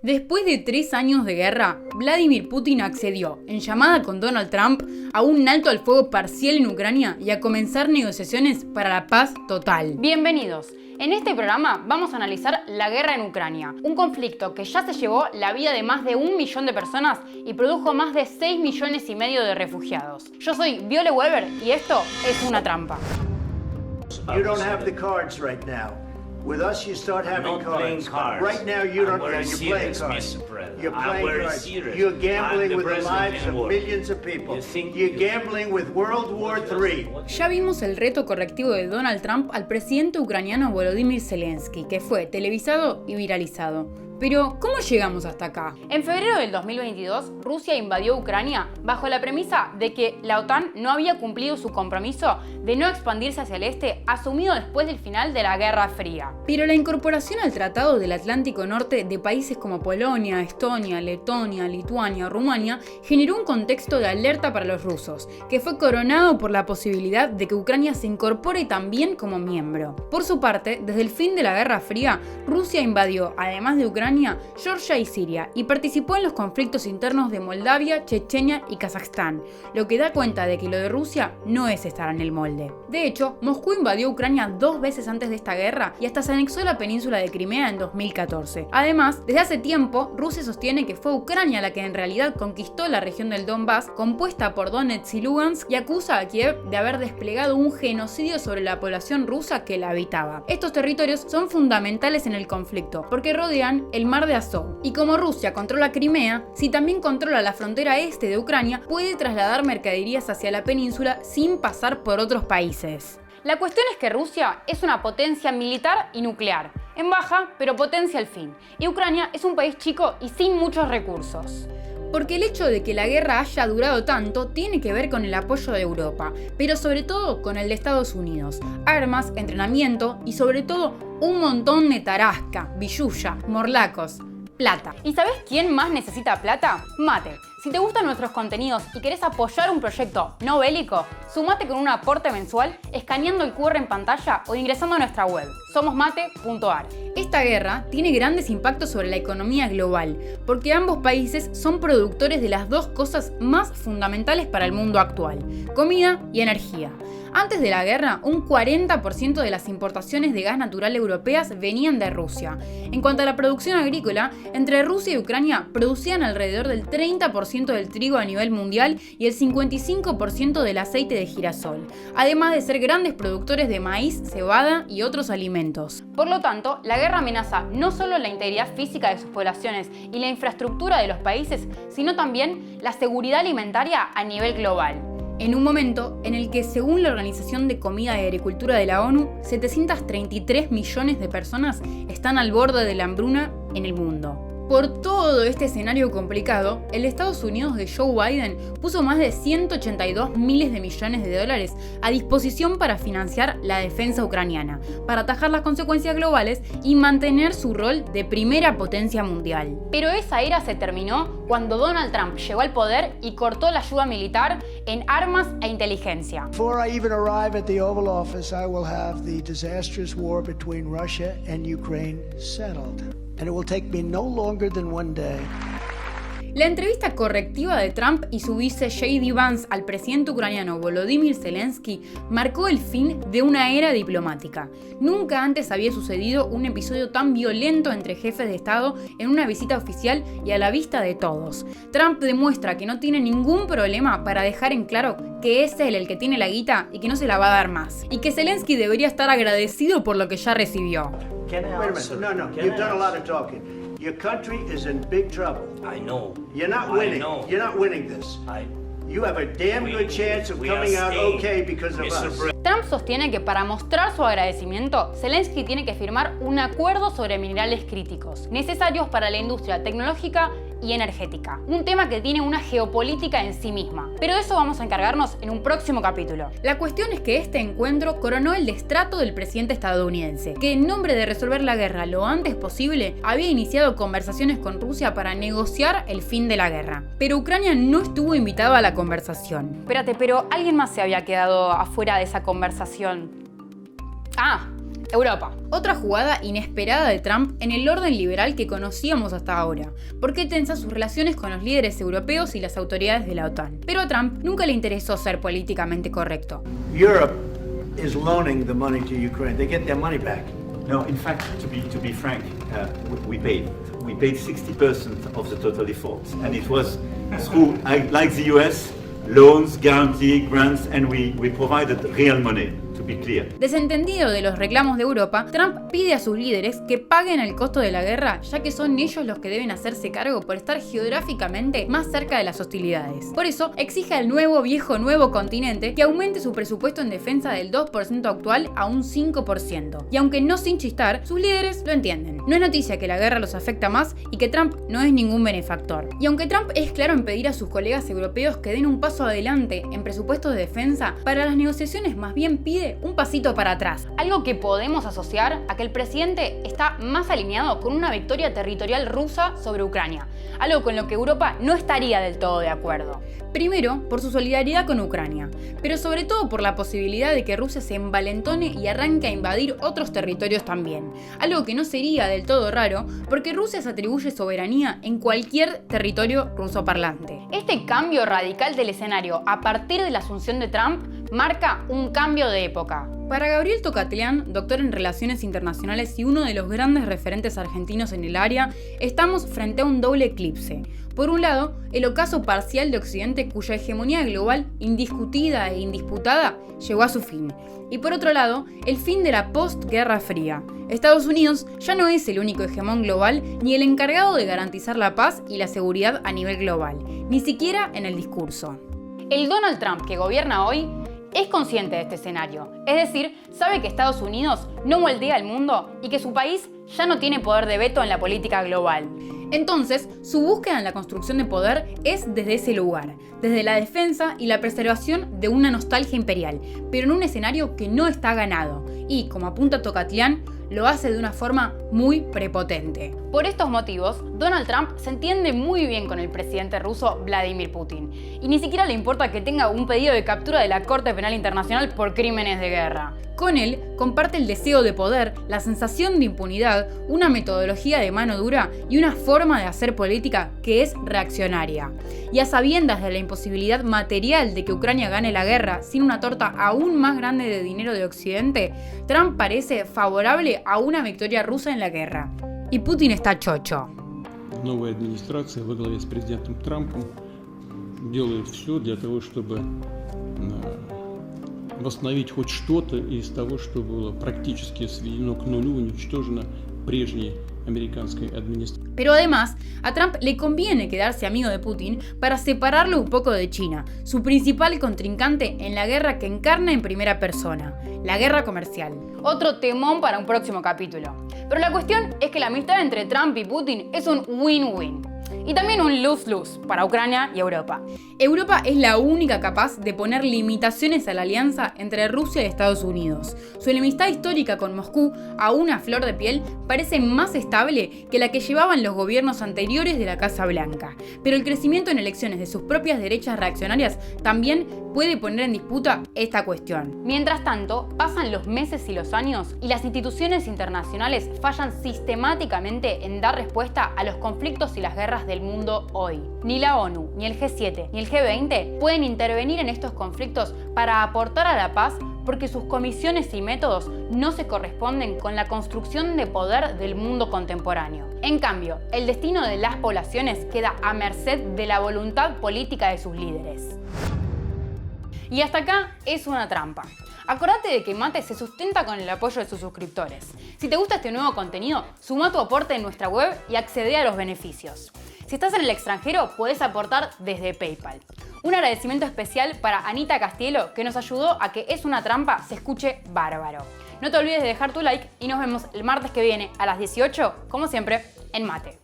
Después de 3 años de guerra, Vladimir Putin accedió, en llamada con Donald Trump, a un alto al fuego parcial en Ucrania y a comenzar negociaciones para la paz total. Bienvenidos. En este programa vamos a analizar la guerra en Ucrania, un conflicto que ya se llevó la vida de más de 1 millón de personas y produjo más de 6,5 millones de refugiados. Yo soy Viole Weber y esto es Una Trampa. You don't have the cards right now. With us, you start having cards. Right now, you don't. You're playing cards. You're playing cards. You're gambling with the lives of millions of people. You're gambling with World War III. Ya vimos el reto correctivo de Donald Trump al presidente ucraniano Volodymyr Zelensky, que fue televisado y viralizado. Pero, ¿cómo llegamos hasta acá? En febrero del 2022, Rusia invadió Ucrania bajo la premisa de que la OTAN no había cumplido su compromiso de no expandirse hacia el este, asumido después del final de la Guerra Fría. Pero la incorporación al Tratado del Atlántico Norte de países como Polonia, Estonia, Letonia, Lituania, Rumania generó un contexto de alerta para los rusos, que fue coronado por la posibilidad de que Ucrania se incorpore también como miembro. Por su parte, desde el fin de la Guerra Fría, Rusia invadió, además de Ucrania, Georgia y Siria, y participó en los conflictos internos de Moldavia, Chechenia y Kazajstán, lo que da cuenta de que lo de Rusia no es estar en el molde. De hecho, Moscú invadió Ucrania 2 veces antes de esta guerra y hasta se anexó la península de Crimea en 2014. Además, desde hace tiempo, Rusia sostiene que fue Ucrania la que en realidad conquistó la región del Donbass, compuesta por Donetsk y Lugansk, y acusa a Kiev de haber desplegado un genocidio sobre la población rusa que la habitaba. Estos territorios son fundamentales en el conflicto, porque rodean el mar de Azov. Y como Rusia controla Crimea, si también controla la frontera este de Ucrania, puede trasladar mercaderías hacia la península sin pasar por otros países. La cuestión es que Rusia es una potencia militar y nuclear, en baja, pero potencia al fin. Y Ucrania es un país chico y sin muchos recursos. Porque el hecho de que la guerra haya durado tanto tiene que ver con el apoyo de Europa, pero sobre todo con el de Estados Unidos. Armas, entrenamiento y sobre todo un montón de tarasca, billulla, morlacos, plata. ¿Y sabés quién más necesita plata? Mate. Si te gustan nuestros contenidos y querés apoyar un proyecto no bélico, sumate con un aporte mensual escaneando el QR en pantalla o ingresando a nuestra web, somosmate.ar. Esta guerra tiene grandes impactos sobre la economía global, porque ambos países son productores de las dos cosas más fundamentales para el mundo actual: comida y energía. Antes de la guerra, un 40% de las importaciones de gas natural europeas venían de Rusia. En cuanto a la producción agrícola, entre Rusia y Ucrania producían alrededor del 30% del trigo a nivel mundial y el 55% del aceite de girasol, además de ser grandes productores de maíz, cebada y otros alimentos. Por lo tanto, la guerra amenaza no solo la integridad física de sus poblaciones y la infraestructura de los países, sino también la seguridad alimentaria a nivel global. En un momento en el que, según la Organización de Comida y Agricultura de la ONU, 733 millones de personas están al borde de la hambruna en el mundo. Por todo este escenario complicado, el Estados Unidos de Joe Biden puso más de 182 miles de millones de dólares a disposición para financiar la defensa ucraniana, para atajar las consecuencias globales y mantener su rol de primera potencia mundial. Pero esa era se terminó cuando Donald Trump llegó al poder y cortó la ayuda militar en armas e inteligencia. Before I even arrive at the Oval Office, I will have the disastrous war between Russia and Ukraine settled. And it will take me no longer than 1 day. La entrevista correctiva de Trump y su vice J.D. Vance al presidente ucraniano Volodymyr Zelensky marcó el fin de una era diplomática. Nunca antes había sucedido un episodio tan violento entre jefes de Estado en una visita oficial y a la vista de todos. Trump demuestra que no tiene ningún problema para dejar en claro que es él el que tiene la guita y que no se la va a dar más. Y que Zelensky debería estar agradecido por lo que ya recibió. Wait a minute. No. You've done a lot of talking. Your country is in big trouble. I know. You're not winning. I know. You're not winning this. You have a damn good chance of coming out okay because of us. Trump sostiene que para mostrar su agradecimiento, Zelensky tiene que firmar un acuerdo sobre minerales críticos, necesarios para la industria tecnológica y energética. Un tema que tiene una geopolítica en sí misma. Pero de eso vamos a encargarnos en un próximo capítulo. La cuestión es que este encuentro coronó el destrato del presidente estadounidense, que en nombre de resolver la guerra lo antes posible, había iniciado conversaciones con Rusia para negociar el fin de la guerra. Pero Ucrania no estuvo invitado a la conversación. Espérate, pero alguien más se había quedado afuera de esa conversación. Europa. Otra jugada inesperada de Trump en el orden liberal que conocíamos hasta ahora, porque tensa sus relaciones con los líderes europeos y las autoridades de la OTAN. Pero a Trump nunca le interesó ser políticamente correcto. Europe is loaning the money to Ukraine. They get their money back. No, in fact, to be frank, we paid 60% of the total efforts, and it was through, like the US, loans, guarantee, grants, and we provided real money. Desentendido de los reclamos de Europa, Trump pide a sus líderes que paguen el costo de la guerra, ya que son ellos los que deben hacerse cargo por estar geográficamente más cerca de las hostilidades. Por eso, exige al nuevo continente que aumente su presupuesto en defensa del 2% actual a un 5%. Y aunque no sin chistar, sus líderes lo entienden. No es noticia que la guerra los afecta más y que Trump no es ningún benefactor. Y aunque Trump es claro en pedir a sus colegas europeos que den un paso adelante en presupuestos de defensa, para las negociaciones más bien pide un pasito para atrás. Algo que podemos asociar a que el presidente está más alineado con una victoria territorial rusa sobre Ucrania, algo con lo que Europa no estaría del todo de acuerdo. Primero, por su solidaridad con Ucrania, pero sobre todo por la posibilidad de que Rusia se envalentone y arranque a invadir otros territorios también, algo que no sería del todo raro porque Rusia se atribuye soberanía en cualquier territorio rusoparlante. Este cambio radical del escenario a partir de la asunción de Trump marca un cambio de época. Para Gabriel Tocatlián, doctor en Relaciones Internacionales y uno de los grandes referentes argentinos en el área, estamos frente a un doble eclipse. Por un lado, el ocaso parcial de Occidente cuya hegemonía global, indiscutida e indisputada, llegó a su fin. Y por otro lado, el fin de la postguerra fría. Estados Unidos ya no es el único hegemón global ni el encargado de garantizar la paz y la seguridad a nivel global, ni siquiera en el discurso. El Donald Trump que gobierna hoy es consciente de este escenario, es decir, sabe que Estados Unidos no moldea el mundo y que su país ya no tiene poder de veto en la política global. Entonces, su búsqueda en la construcción de poder es desde ese lugar, desde la defensa y la preservación de una nostalgia imperial, pero en un escenario que no está ganado y, como apunta Tocatlián, lo hace de una forma muy prepotente. Por estos motivos, Donald Trump se entiende muy bien con el presidente ruso Vladimir Putin y ni siquiera le importa que tenga un pedido de captura de la Corte Penal Internacional por crímenes de guerra. Con él comparte el deseo de poder, la sensación de impunidad, una metodología de mano dura y una forma de hacer política que es reaccionaria. Y a sabiendas de la imposibilidad material de que Ucrania gane la guerra sin una torta aún más grande de dinero de Occidente, Trump parece favorable a una victoria rusa en la guerra. Y Putin está chocho. Новая администрация во главе с президентом Трампом делает все для того, чтобы восстановить хоть что-то из того, что было практически сведено к нулю, уничтожено прежней americanской administración. Pero además, a Trump le conviene quedarse amigo de Putin para separarlo un poco de China, su principal contrincante en la guerra que encarna en primera persona, la guerra comercial. Otro temón para un próximo capítulo. Pero la cuestión es que la amistad entre Trump y Putin es un win-win. Y también un lose-lose para Ucrania y Europa. Europa es la única capaz de poner limitaciones a la alianza entre Rusia y Estados Unidos. Su enemistad histórica con Moscú, aún a flor de piel, parece más estable que la que llevaban los gobiernos anteriores de la Casa Blanca. Pero el crecimiento en elecciones de sus propias derechas reaccionarias también puede poner en disputa esta cuestión. Mientras tanto, pasan los meses y los años y las instituciones internacionales fallan sistemáticamente en dar respuesta a los conflictos y las guerras del mundo hoy. Ni la ONU, ni el G7, ni el G20 pueden intervenir en estos conflictos para aportar a la paz porque sus comisiones y métodos no se corresponden con la construcción de poder del mundo contemporáneo. En cambio, el destino de las poblaciones queda a merced de la voluntad política de sus líderes. Y hasta acá es una trampa. Acordate de que Mate se sustenta con el apoyo de sus suscriptores. Si te gusta este nuevo contenido, suma tu aporte en nuestra web y accede a los beneficios. Si estás en el extranjero, podés aportar desde PayPal. Un agradecimiento especial para Anita Castielo, que nos ayudó a que Es una trampa se escuche bárbaro. No te olvides de dejar tu like y nos vemos el martes que viene a las 18, como siempre, en Mate.